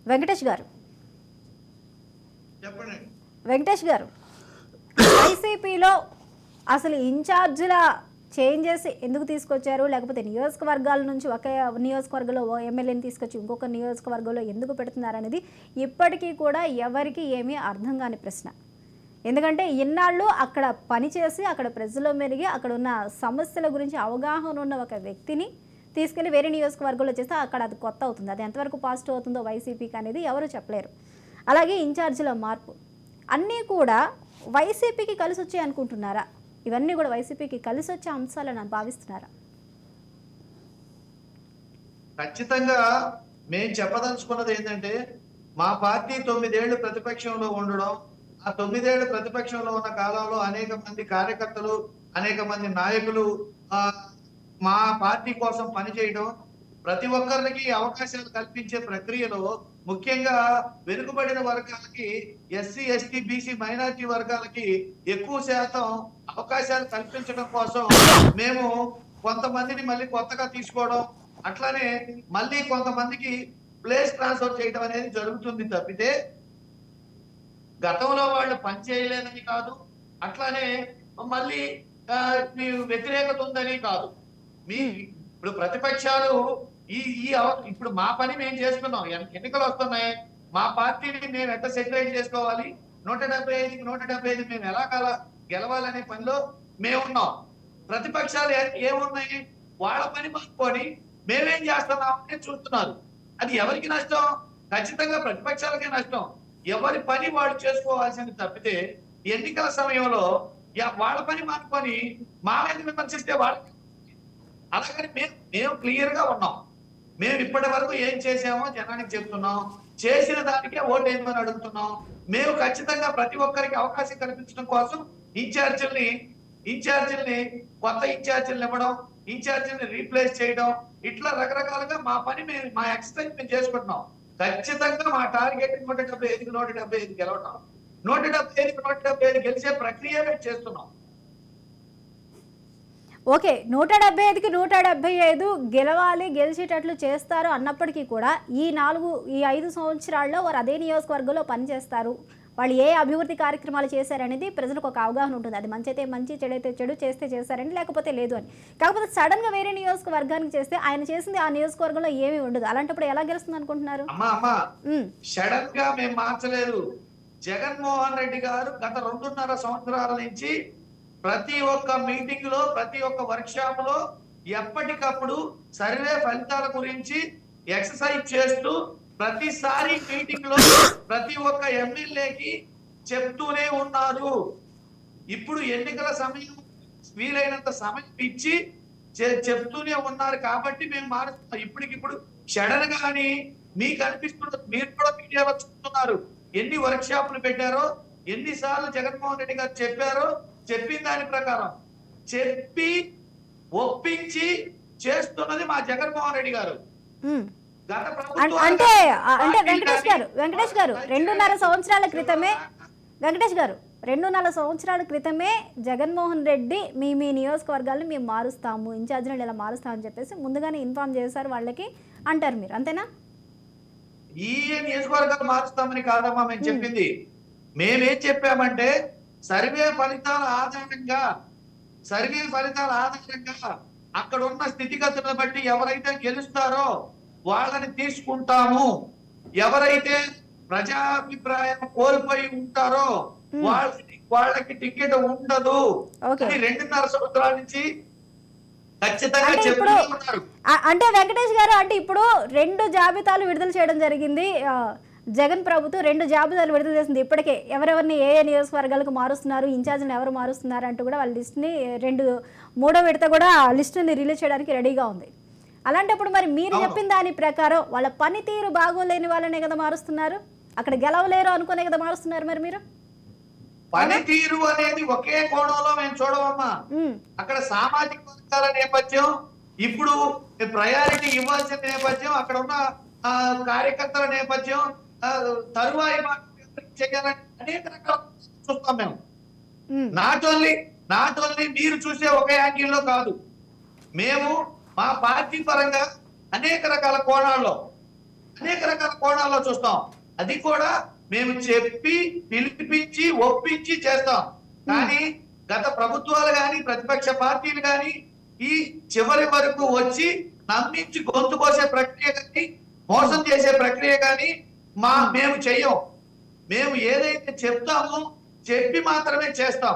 వెంకటేష్ గారు చెప్పండి. వెంకటేష్ గారు, వైసీపీలో అసలు ఇన్ఛార్జీల చేంజెస్ ఎందుకు తీసుకొచ్చారు, లేకపోతే నియోజకవర్గాల నుంచి ఒక నియోజకవర్గంలో ఓ ఎమ్మెల్యేని తీసుకొచ్చి ఇంకొక నియోజకవర్గంలో ఎందుకు పెడుతున్నారు అనేది ఇప్పటికీ కూడా ఎవరికి ఏమీ అర్థం కాని ప్రశ్న. ఎందుకంటే ఇన్నాళ్ళు అక్కడ పనిచేసి అక్కడ ప్రజల్లో మెరిగి అక్కడ ఉన్న సమస్యల గురించి అవగాహన ఉన్న ఒక వ్యక్తిని తీసుకెళ్లి వేరే నియోజకవర్గంలో చేస్తే అక్కడ అది కొత్త అవుతుంది. అది ఎంతవరకు పాజిటివ్ అవుతుందో వైసీపీకి అనేది ఎవరు చెప్పలేరు. అలాగే ఇన్ఛార్జీల మార్పు అన్నీ కూడా వైసీపీకి కలిసి వచ్చాయి అనుకుంటున్నారా? ఇవన్నీ కూడా వైసీపీకి కలిసి వచ్చే అంశాలని భావిస్తున్నారా? ఖచ్చితంగా మేము చెప్పదలుచుకున్నది ఏంటంటే, మా పార్టీ 9 ఏళ్లు ప్రతిపక్షంలో ఉండడం, ఆ 9 ఏళ్లు ప్రతిపక్షంలో ఉన్న కాలంలో అనేక మంది కార్యకర్తలు, అనేక మంది నాయకులు మా పార్టీ కోసం పనిచేయడం, ప్రతి ఒక్కరికి అవకాశాలు కల్పించే ప్రక్రియలో ముఖ్యంగా వెనుకబడిన వర్గాలకి, ఎస్సీ ఎస్టీ బీసీ మైనారిటీ వర్గాలకి ఎక్కువ శాతం అవకాశాలు కల్పించడం కోసం మేము కొంతమందిని మళ్ళీ కొత్తగా తీసుకోవడం, అట్లానే మళ్ళీ కొంతమందికి ప్లేస్ ట్రాన్స్ఫర్ చేయడం అనేది జరుగుతుంది తప్పితే గతంలో వాళ్ళు పని చేయలేదని కాదు, అట్లానే మళ్ళీ వ్యతిరేకత ఉందని కాదు. ఇప్పుడు ప్రతిపక్షాలు ఇప్పుడు మా పని మేము చేస్తున్నాం. ఎన్నికలు వస్తున్నాయి, మా పార్టీని మేము ఎట్లా సెటిలైట్ చేసుకోవాలి, 175కి 175 మేము ఎలా గెలవాలనే పనిలో మేమున్నాం. ప్రతిపక్షాలు ఏమున్నాయి, వాళ్ళ పని మానుకొని మేమేం చేస్తున్నాం అని చూస్తున్నారు. అది ఎవరికి నష్టం? ఖచ్చితంగా ప్రతిపక్షాలకే నష్టం. ఎవరి పని వాళ్ళు చేసుకోవాల్సింది తప్పితే ఎన్నికల సమయంలో వాళ్ళ పని మానుకొని మా మీద విమర్శిస్తే వాళ్ళకి. అలాగని మేము క్లియర్ గా ఉన్నాం. మేము ఇప్పటి వరకు ఏం చేసామో జనానికి చెప్తున్నాం, చేసిన దానికే ఓటు వేయమని అడుగుతున్నాం. మేము ఖచ్చితంగా ప్రతి ఒక్కరికి అవకాశం కల్పించడం కోసం ఇన్ఛార్జీల్ని కొత్త ఇన్ఛార్జీలను ఇవ్వడం, ఇన్ఛార్జీల్ని రీప్లేస్ చేయడం, ఇట్లా రకరకాలుగా మా పని మా ఎక్సర్సైజ్ మేము చేసుకుంటున్నాం. ఖచ్చితంగా మా టార్గెట్ 175కి 175 గెలవడం, 175కి 175 గెలిచే ప్రక్రియ మేము చేస్తున్నాం. ఓకే, 175కి 175 గెలవాలి, గెలిచేటట్లు చేస్తారు అన్నప్పటికీ కూడా ఈ 5 సంవత్సరాల్లో వారు అదే నియోజకవర్గంలో పనిచేస్తారు, వాళ్ళు ఏ అభివృద్ధి కార్యక్రమాలు చేశారనేది ప్రజలకు ఒక అవగాహన ఉంటుంది. అది మంచి అయితే మంచి, చెడైతే చెడు, చేస్తే చేశారని లేకపోతే లేదు అని. కాకపోతే సడన్ గా వేరే నియోజకవర్గానికి చేస్తే ఆయన చేసింది ఆ నియోజకవర్గంలో ఏమీ ఉండదు. అలాంటప్పుడు ఎలా గెలుస్తుంది అనుకుంటున్నారు? సడన్ గా మేము మార్చలేదు. జగన్మోహన్ రెడ్డి గారు గత 2.5 సంవత్సరాల నుంచి ప్రతి ఒక్క మీటింగ్ లో, ప్రతి ఒక్క వర్క్ షాప్ లో ఎప్పటికప్పుడు సర్వే ఫలితాల గురించి ఎక్సర్సైజ్ చేస్తూ ప్రతిసారి మీటింగ్ లో ప్రతి ఒక్క ఎమ్మెల్యేకి చెప్తూనే ఉన్నారు. ఇప్పుడు ఎన్నికల సమయం వీలైనంత సమయం ఇచ్చి చెప్తూనే ఉన్నారు కాబట్టి మేము మారుస్తున్నాం. ఇప్పటికిప్పుడు సడన్ గాని మీకు అనిపిస్తున్నది, మీరు కూడా మీడియాలో చూస్తున్నారు ఎన్ని వర్క్ షాపులు పెట్టారో, ఎన్నిసార్లు జగన్మోహన్ రెడ్డి గారు చెప్పారో, చెప్పిన దాని ప్రకారం చెప్పి ఒప్పించి చేస్తున్నది మా జగన్మోహన్ రెడ్డి గారు. అంటే వెంకటేష్ గారు 2.5 సంవత్సరాల క్రితమే వెంకటేష్ గారు 2.5 సంవత్సరాల క్రితమే జగన్మోహన్ రెడ్డి మీ నియోజకవర్గాలను మేము మారుస్తాము, ఇన్ఛార్జీలను ఇలా మారుస్తామని చెప్పేసి ముందుగానే ఇన్ఫార్మ్ చేశారు వాళ్ళకి అంటారు మీరు, అంతేనా? ఈ నియోజకవర్గాలు మారుస్తామని కాదమ్మా మేము చెప్పింది. మేమేం చెప్పామంటే సర్వే ఫలితాల ఆధారంగా అక్కడ ఉన్న స్థితిగతులను బట్టి ఎవరైతే గెలుస్తారో వాళ్ళని తీసుకుంటాము, ఎవరైతే ప్రజాభిప్రాయం కోల్పోయి ఉంటారో వాళ్ళకి టికెట్ ఉండదు అని 2.5 సంవత్సరాల నుంచి ఖచ్చితంగా చెప్తూ ఉన్నారు. అంటే వెంకటేష్ గారు, అంటే ఇప్పుడు 2 జాబితాలు విడుదల చేయడం జరిగింది. జగన్ ప్రభుత్వం 2 జాబితాలు విడుదల చేసింది ఇప్పటికే. ఎవరెవరిని ఏ నియోజకవర్గాలకు మారుస్తున్నారు, ఇన్ఛార్జిని ఎవరు మారుస్తున్నారు అంటూ కూడా వాళ్ళ లిస్ట్ని 3వ విడత కూడా లిస్టుని రిలీజ్ చేయడానికి రెడీగా ఉంది. అలాంటప్పుడు మరి మీరు చెప్పిన దాని ప్రకారం వాళ్ళ పనితీరు బాగోలేని వాళ్ళనే కదా మారుస్తున్నారు, అక్కడ గెలవలేరు అనుకునే కదా మారుస్తున్నారు. మరి మీరు పనితీరు అనేది ఒకే కోణంలో మేము చూడవమ్మా. అక్కడ సామాజిక వర్గాల నేపథ్యం, ఇప్పుడు ప్రయారిటీ ఇవ్వాల్సిన నేపథ్యం, అక్కడ ఉన్న కార్యకర్తల నేపథ్యం, తరువాయి చేయాలని అనేక రకాల చూస్తాం మేము. నాట్ ఓన్లీ మీరు చూసే ఒక యాంగిల్లో కాదు, మేము మా పార్టీ పరంగా అనేక రకాల కోణాల్లో అనేక రకాల కోణాల్లో చూస్తాం. అది కూడా మేము చెప్పి పిలిపించి ఒప్పించి చేస్తాం. కానీ గత ప్రభుత్వాలు కానీ ప్రతిపక్ష పార్టీలు కానీ ఈ చివరి వరకు వచ్చి నమ్మించి గొంతు కోసే ప్రక్రియ కానీ మోసం చేసే ప్రక్రియ కానీ మేము చెయ్యం. మేము ఏదైతే చెప్తామో చెప్పి మాత్రమే చేస్తాం.